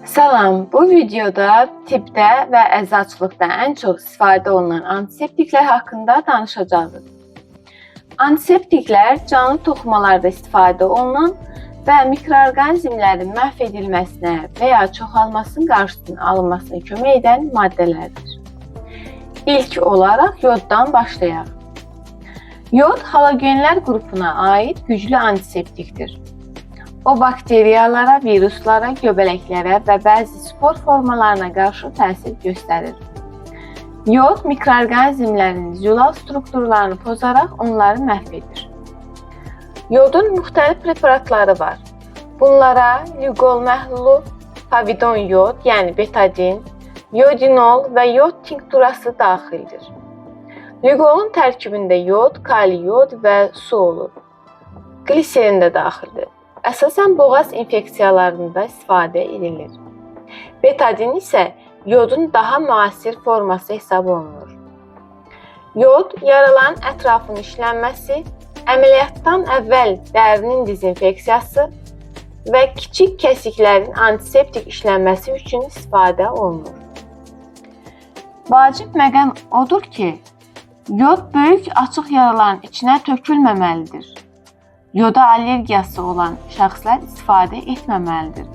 Salam, bu videoda tibbdə və əczaçılıqda ən çox istifadə olunan antiseptiklər haqqında danışacağıq. Antiseptiklər canlı toxumalarda istifadə olunan və mikroorqanizmlərin məhv edilməsinə və ya çoxalmasının qarşısının alınmasına kömək edən maddələrdir. İlk olaraq yoddan başlayaq. Yod halogenlər qrupuna aid güclü antiseptikdir. O bakteriyalara, viruslara, göbələklərə və bəzi spor formalarına qarşı təsir göstərir. Yod mikroorqanizmlərin zülal strukturlarını pozaraq onları məhv edir. Yodun müxtəlif preparatları var. Bunlara lüqol məhlulu, povidon yod, yəni betadin, yodinol və yod tinkturası daxildir. Lüqolun tərkibində yod, kali yod və su olur. Gliserin də daxildir. Əsasən boğaz infeksiyalarında istifadə edilir. Betadin isə yodun daha müasir forması hesab olunur. Yod yaraların ətrafının işlənməsi, əməliyyatdan əvvəl dərinin dezinfeksiyası və kiçik kəsiklərin antiseptik işlənməsi üçün istifadə olunur. Vacib məqam odur ki, yod böyük açıq yaraların içinə tökülməməlidir. Yoda allergiyası olan şəxslər istifadə etməməlidir.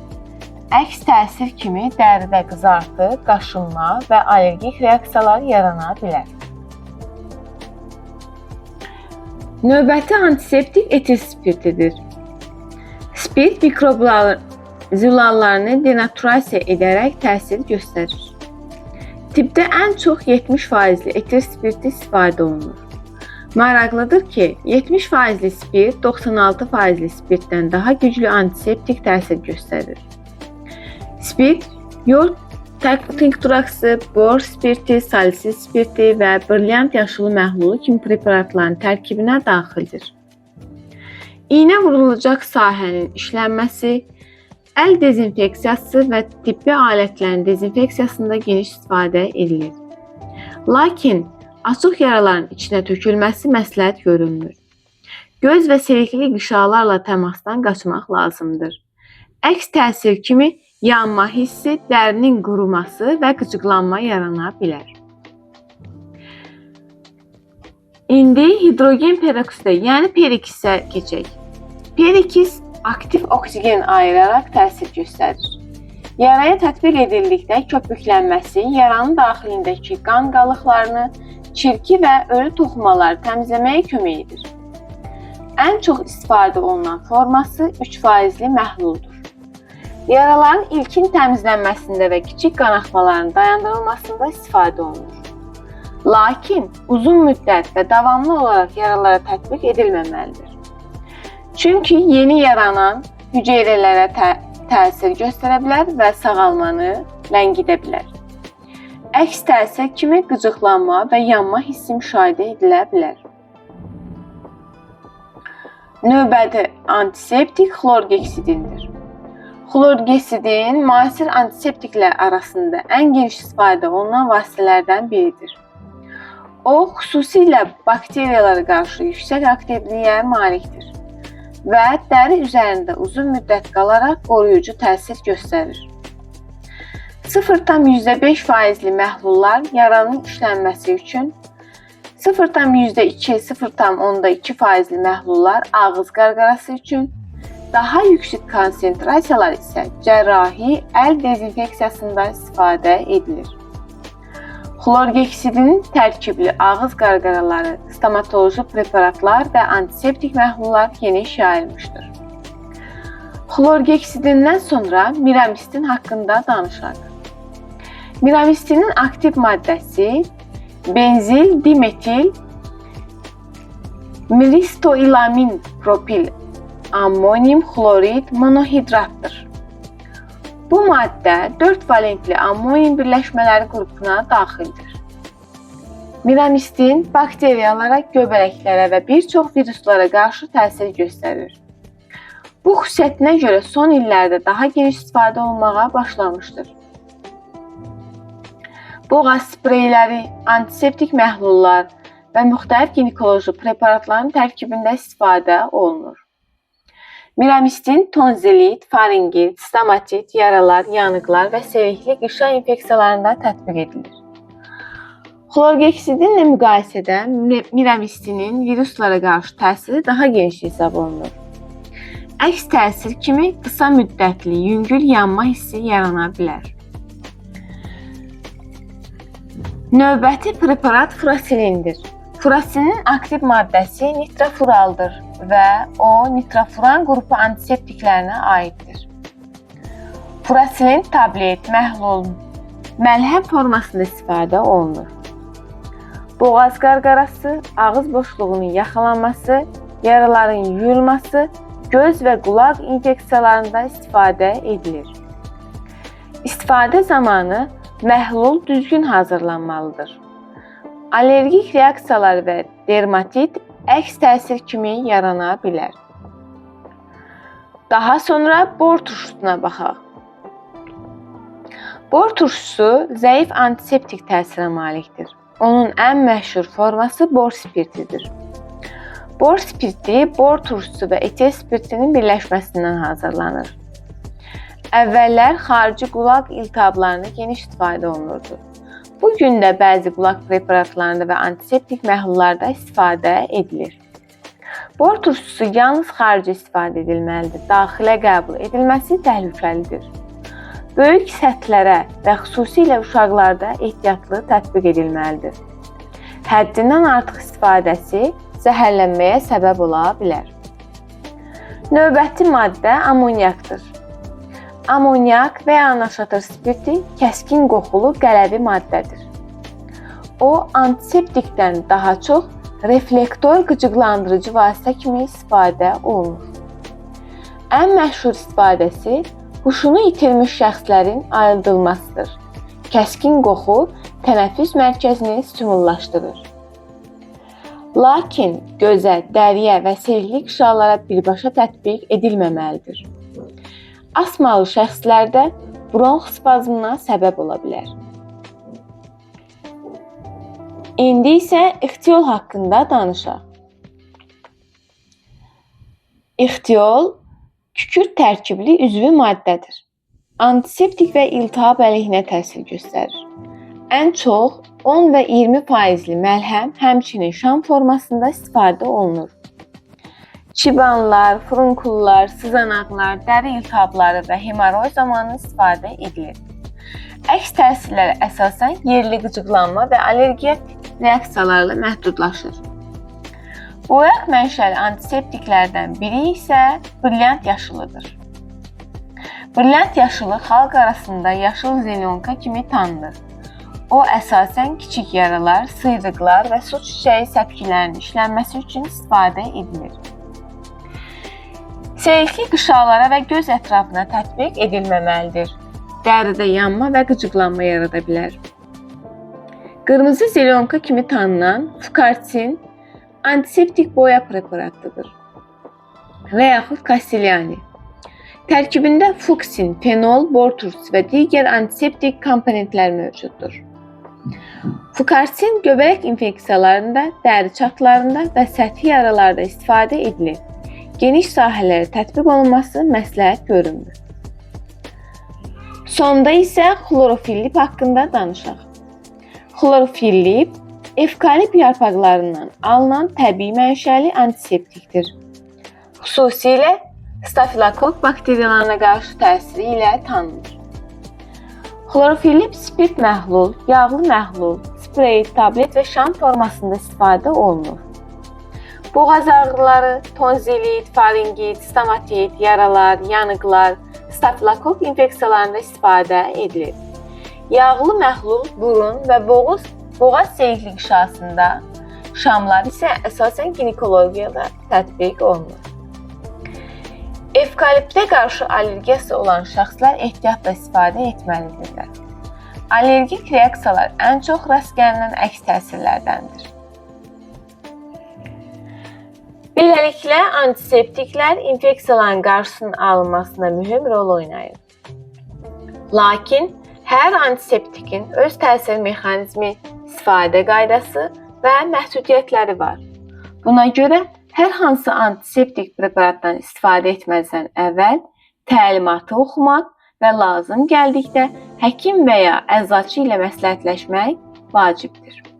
Əks təsir kimi dəridə qızartı, qaşınma və allergik reaksiyalar yarana bilər. Növbəti antiseptik etil spirtidir. Spirt mikrobların zülallarını denaturasiya edərək təsir göstərir. Tibbdə ən çox 70% etil spirti istifadə olunur. Maraqlıdır ki, 70% spirt 96% spirtdən daha güclü antiseptik təsir göstərir. Spirt, yod tinkturası, bor spirti, salisilik spirti və brilyant yaşılı məhlulu kimi preparatların tərkibinə daxildir. İynə vurulacaq sahənin işlənməsi, əl dezinfeksiyası və tibbi alətlərin dezinfeksiyasında geniş istifadə edilir. Lakin açıq yaraların içinə tökülməsi məsləhət görülmür. Göz və selikli qışalarla təmasdan qaçmaq lazımdır. Əks təsir kimi yanma hissi, dərinin quruması və qıcıqlanma yarana bilər. İndi hidrogen peroksidə, yəni perikisə keçək. Perikis aktiv oksigen ayıraraq təsir göstərir. Yaraya tətbiq edildikdə köpüklənməsi, yaranın daxilindəki qan qalıqlarını, çirki və ölü toxumaları təmizləməyə kömək edir. Ən çox istifadə olunan forması 3%li məhluldur. Yaraların ilkin təmizlənməsində və kiçik qanaxmaların dayandırılmasında istifadə olunur. Lakin uzun müddət və davamlı olaraq yaralara tətbiq edilməməlidir. Çünki yeni yaranan hüceyrələrə təsir göstərə bilər və sağalmanı ləngidə bilər. Əks təsir kimi qıcıqlanma və yanma hissi müşahidə edilə bilər. Növbəti antiseptik xlorgeksidindir. Xlorgeksidin müasir antiseptiklər arasında ən geniş istifadə olunan vasitələrdən biridir. O, xüsusilə bakteriyalara qarşı yüksək aktivliyə malikdir və dəri üzərində uzun müddət qalaraq qoruyucu təsir göstərir. 0,5%li məhlullar yaranın işlənməsi üçün, 0,2-0,2%li məhlullar ağız qarqarası üçün, daha yüksək konsentrasiyalar isə cərrahi əl dezinfeksiyasında istifadə edilir. Xlorgeksidin tərkibli ağız qarqaraları, stomatoloji preparatlar və antiseptik məhlullar geniş yayılmışdır. Xlorgeksidindən sonra miramistin haqqında danışaq. Miramistinin aktiv maddəsi benzil dimetil miristoilamin propil ammonium xlorid monohidratdır. Bu maddə 4 valentli ammonium birləşmələri qrupuna daxildir. Miramistin bakteriyalara, göbələklərə və bir çox viruslara qarşı təsir göstərir. Bu xüsusiyyətinə görə son illərdə daha geniş istifadə olunmağa başlamışdır. Boğaz spreyləri, antiseptik məhlullar və müxtəlif ginekoloji preparatların tərkibində istifadə olunur. Miramistin tonzilit, faringit, stomatit, yaralar, yanıqlar və sevikli qışa infeksiyalarında tətbiq edilir. Xlorgeksidinlə müqayisədə miramistinin viruslara qarşı təsiri daha geniş hesab olunur. Əks təsir kimi qısa müddətli yüngül yanma hissi yarana bilər. Növbəti preparat furasilindir. Furasinin aktiv maddəsi nitrofuraldır və o nitrofuran qrupu antiseptiklərinə aiddir. Furasilin tablet, məhlul, məlhəm formasında istifadə olunur. Boğaz qarqarası, ağız boşluğunun yaxalanması, yaraların yuyulması, göz və qulaq infeksiyalarında istifadə edilir. İstifadə zamanı məhlul düzgün hazırlanmalıdır. Allergik reaksiyalar və dermatit əks təsir kimi yarana bilər. Daha sonra bor turşusuna baxaq. Bor turşusu zəif antiseptik təsirə malikdir. Onun ən məşhur forması bor spirtidir. Bor spirti, bor turşusu və etil spirtinin birləşməsindən hazırlanır. Əvvəllər xarici qulaq iltihablarına geniş istifadə olunurdu. Bugün də bəzi qulaq preparatlarında və antiseptik məhlullarda istifadə edilir. Bor turşusu yalnız xarici istifadə edilməlidir. Daxilə qəbul edilməsi təhlükəlidir. Böyük səthlərə və xüsusilə uşaqlarda ehtiyatlı tətbiq edilməlidir. Həddindən artıq istifadəsi zəhərlənməyə səbəb ola bilər. Növbəti maddə amoniakdır. Amonyak və ya naşatır spirti kəskin qoxulu qələvi maddədir. O, antiseptikdən daha çox reflektor qıcıqlandırıcı vasitə kimi istifadə olunur. Ən məşhur istifadəsi huşunu itirmiş şəxslərin ayıldılmasıdır. Kəskin qoxu tənəffüs mərkəzini stimullaşdırır. Lakin gözə, dəriyə və selikli qışalara birbaşa tətbiq edilməməlidir. Asmalı şəxslərdə bronx spazmına səbəb ola bilər. İndi isə ixtiol haqqında danışaq. İxtiol kükürt tərkibli üzvü maddədir. Antiseptik və iltihab əleyhinə təsir göstərir. Ən çox 10 və 20% məlhəm, həmçinin şam formasında istifadə olunur. Çibanlar, furunkullar, sızanaqlar, dəri iltihabları və hemoroy zamanı istifadə edilir. Əks təsirlər əsasən yerli qıcıqlanma və allergiya reaksiyalarla məhdudlaşır. Boyaq mənşəli antiseptiklərdən biri isə brilyant yaşılıdır. Brilyant yaşılı xalq arasında yaşıl zelionka kimi tanınır. O, əsasən kiçik yaralar, sıyrıqlar və su çiçəyi səpkilərinin işlənməsi üçün istifadə edilir. Selikli qışalara və göz ətrafına tətbiq edilməməlidir. Dəridə yanma və qıcıqlanma yarada bilər. Qırmızı zelionka kimi tanınan fukarsin antiseptik boya preparatıdır və yaxud kastilyani. Tərkibində fuksin, fenol, bor turşusu və digər antiseptik komponentlər mövcuddur. Fukarsin göbələk infeksiyalarında, dəri çatlarında və səthi yaralarda istifadə edilir. Geniş sahələrə tətbiq olunması məsləhət görünmür. Sonda isə xlorofillip haqqında danışaq. Xlorofillip evkalip yarpaqlarından alınan təbii mənşəli antiseptikdir. Xüsusilə stafilokok bakteriyalarına qarşı təsiri ilə tanınır. Xlorofillip spirt məhlul, yağlı məhlul, sprey, tablet və şam formasında istifadə olunur. Boğaz ağrıları, tonzilit, faringit, stomatit, yaralar, yanıqlar, stafilokok infeksiyalarında istifadə edilir. Yağlı məhlul burun və boğaz selikli qışasında, şamlar isə əsasən ginekologiyada tətbiq olunur. Evkaliptə qarşı allergiyası olan şəxslər ehtiyatla istifadə etməlidirlər. Allergik reaksiyalar ən çox rast gəlinən əks təsirlərdəndir. Beləliklə, antiseptiklər infeksiyaların qarşısının alınmasında mühüm rol oynayır. Lakin, hər antiseptikin öz təsir mexanizmi, istifadə qaydası və məhdudiyyətləri var. Buna görə Hər hansı antiseptik preparatdan istifadə etməzdən əvvəl təlimatı oxumaq və lazım gəldikdə həkim və ya əczaçı ilə məsləhətləşmək vacibdir.